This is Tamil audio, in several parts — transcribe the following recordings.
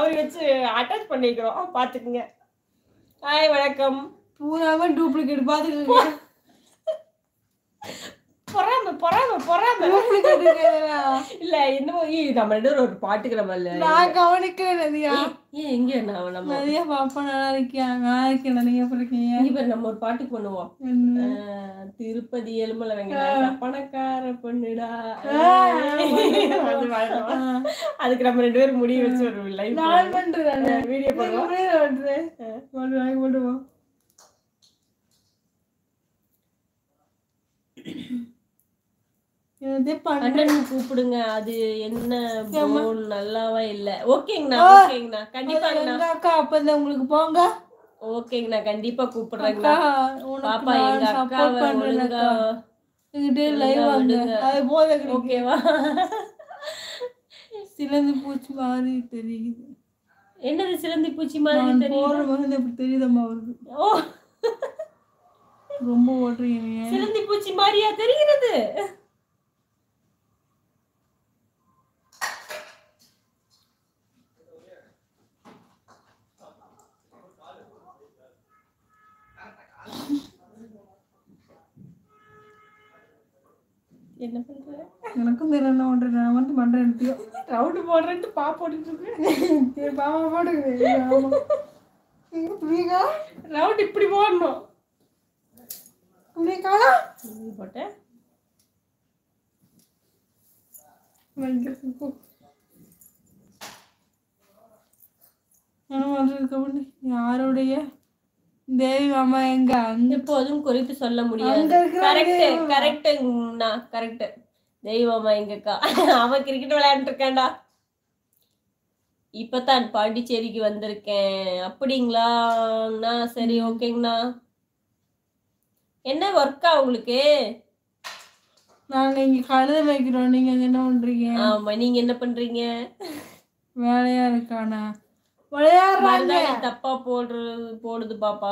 அவரை வச்சு அட்டாச் பண்ணிக்கிறோம், பாத்துக்குங்க. ஹாய் வணக்கம். பூராவே டூப்ளிகேட் பாத்துக்கோங்க. பொறாம பொறாம பொறாம இல்ல என்னமோ நம்ம ரெண்டு ஒரு பாட்டுக்கிற மாதிரி நான் கவனிக்கிறேன் நதியா. ஏன் எங்க நம்ம நதியா பாப்பா நல்லா இருக்கியா? நல்லா இருக்கேன். நீங்க எப்படி இருக்கீங்க? இப்ப நம்ம ஒரு பாட்டுக்கு பண்ணுவோம். திருப்பதி எலுமலை வெங்கடா பணக்கார பொண்ணுடா, அதுக்கு நம்ம 2 பேரும் முடிய வச்சு ஒரு லைவ் பண்றேன், வீடியோ பண்ணுவோம். அண்ணன் கூப்பிடுங்க. அது என்ன நல்லாவா இல்ல? ஓகேங்கண்ணா ஓகேங்கண்ணா கண்டிப்பாங்கண்ணா. அக்கா அப்பதான் உங்களுக்கு போங்க. ஓகேங்கண்ணா கண்டிப்பா கூப்பிடுறேங்கண்ணா. பாப்பா எங்க அக்காவை ஒழுங்கா லைவ் வாங்க. அது போத ஓகேவா? சிலந்தி பூச்சி மாதிரி தெரியுது. என்னது சிலந்தி பூச்சி மாதிரி தெரியுது? தெரியுதம்மா அவருக்கு. ஓ ரொம்ப ஓடுறீங்க. சிலந்தி பூச்சி மாதிரியா தெரிகிறது? என்ன பண்ற? எனக்கும் தெரியல என்ன பண்றேன். நான் வந்து பண்றேன். ரவுண்டு போடுறேன்ட்டு பா போட்டுட்டு இருக்கேன். சரி பாப்பா போடுங்க. ரவுண்ட் இப்படி போடணும். இப்படி காணா போட்டேன். யாருடைய தேவி மாமா எங்க? எப்போதும் குறித்து சொல்ல முடியாது. Correct கரெக்டுங்கண்ணா correct. தேவி மாமா எங்கக்கா? அவன் கிரிக்கெட் விளையாண்டு இருக்கான்டா. இப்பதான் பாண்டிச்சேரிக்கு வந்திருக்கேன். அப்படிங்களாண்ணா? சரி ஓகேங்கண்ணா. என்ன ஒர்க்கா உங்களுக்கு? நாங்க இங்க கழுத வைக்கிறோம். நீங்க என்ன பண்றீங்க? ஆமா நீங்க என்ன பண்றீங்க? வேலையா இருக்கானா? விளையாடுறாங்க. தப்பா போடுது பாப்பா.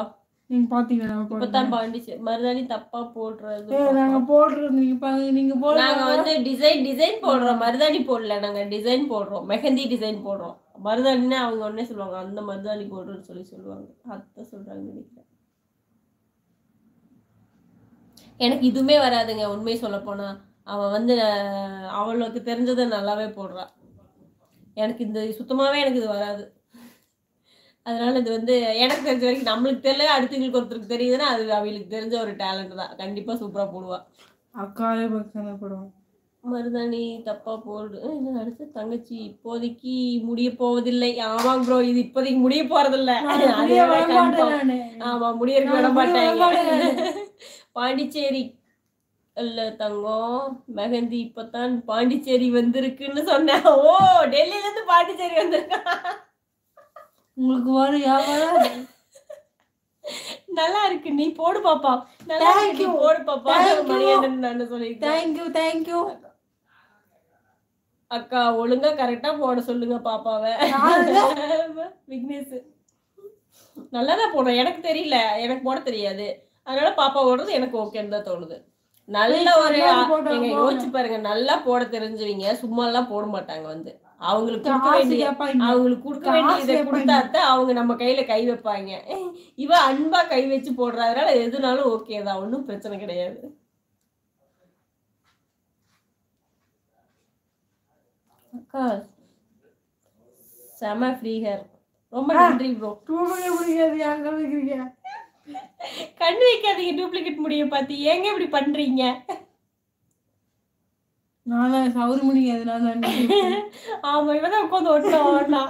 நீங்க பாத்தீங்களா? இப்பதான் பாண்டிச்சேரி மருதாணி தப்பா போடுறது. நாங்க போடுறது நீங்க போடுறது. நாங்க வந்து டிசைன் போடுறோம், மருதாணி போடல. நாங்க டிசைன் போடுறோம், மெஹந்தி டிசைன் போடுறோம். மருதாணின்னா அவங்க உடனே சொல்லுவாங்க அந்த மருதாணி போடுறோன்னு சொல்லுவாங்க. அத்தை சொல்றாங்க நினைக்கிறேன். எனக்கு இதுவுமே வராதுங்க உண்மையை சொல்ல போனா. அவன் வந்து அவளுக்கு தெரிஞ்சதை நல்லாவே போடுறான். எனக்கு இந்த சுத்தமாவே எனக்கு இது வராது. அதனால இது வந்து எனக்கு தெரிஞ்ச வரைக்கும் நம்மளுக்கு தெரியல, அடுத்தவங்களுக்கு ஒருத்தருக்கு தெரியுதுன்னா அது அவளுக்கு தெரிஞ்ச ஒரு டேலண்ட் தான். கண்டிப்பா சூப்பரா போடுவா. அக்காவே பக்கத்துல போடுவோம். மருதாணி தப்பா போடு. அடுத்து தங்கச்சி இப்போதைக்கு முடிய போவதில்லை. ஆமாங்க ப்ரோ, இது இப்போதைக்கு முடிய போறதில்லை. ஆமா முடியறதுக்கு விட மாட்டாங்க. பாண்டிச்சேரி இல்ல தங்கம், மெஹந்தி இப்பதான் பாண்டிச்சேரி வந்திருக்குன்னு சொன்னேன். ஓ டெல்லியில இருந்து பாண்டிச்சேரி வந்திருக்கா. உங்களுக்கு வரும் நல்லா இருக்கு. நீ போடு பாப்பா. நல்லா இருக்கு. போடு பாப்பா. மணிகண்டன் நான் சொல்லிட்டேன். தேங்க்யூ அக்கா ஒழுங்கா கரெக்டா போட சொல்லுங்க பாப்பாவை. விக்னேஷ் நல்லாதான் போடுறேன். எனக்கு தெரியல, எனக்கு போட தெரியாது. அதனால பாப்பா ஓடுறது எனக்கு ஓகேன்னு தான் தோணுது. நல்ல ஒரு நீங்க யோசிச்சு பாருங்க, நல்லா போட தெரிஞ்சவங்க சும்மா எல்லாம் போட மாட்டாங்க. வந்து அவங்களுக்கு கொடுக்க வேண்டியதை கொடுத்தாத்தான் அவங்க நம்ம கையில கை வைப்பாங்க. இவ அன்பா கை வச்சு போடுறதுனால எதுனாலும் ஓகே தான், ஒன்னும் பிரச்சனை கிடையாது. அக்கா செம ஃப்ரீ ஹேர். ரொம்ப நன்றி ப்ரோ. கண்ணு வைக்காதீங்க, டூப்ளிகேட் முடிய பார்த்து ஏங்க இப்படி பண்றீங்க? சவுறு முடியாது. ஆமா இவதான் உட்காந்து ஒட்டா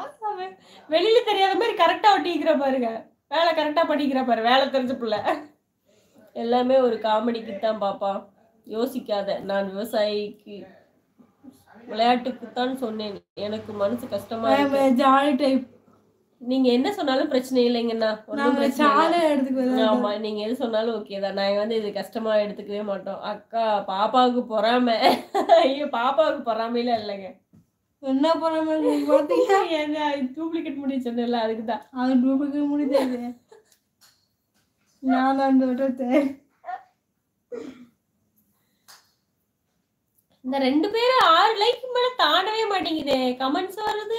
வெளியில தெரியாத மாதிரி கரெக்டா ஒட்டிக்கிற பாருங்க. வேலை கரெக்டா பண்ணிக்கிற பாரு. வேலை தெரிஞ்ச பிள்ளை. எல்லாமே ஒரு காமெடிக்கு தான் பாப்பா, யோசிக்காத. நான் விவசாயிக்கு விளையாட்டுக்குத்தான் சொன்னேன். எனக்கு மனசு கஷ்டமா இருக்கு. Jolly type. நீங்க என்ன சொன்னாலும் பிரச்சனை இல்லைங்கண்ணா. ஆமா நீங்க எது சொன்னாலும் ஓகே தான். நாங்க வந்து இது கஷ்டமா எடுத்துக்கவே மாட்டோம். அக்கா பாப்பாவுக்கு பொறாம. ஐயோ பாப்பாவுக்கு பொறாமையில இல்லைங்க. என்ன பொறாம? டூப்ளிகேட் முடி சொன்னல அதுக்குதான். அது டூப்ளிகேட் முடியாது. நான் அந்த விட்டேன். இந்த 2 பேரும் 6 லைக் மேல தாண்டவே மாட்டேங்குது. கமெண்ட்ஸ் வருது.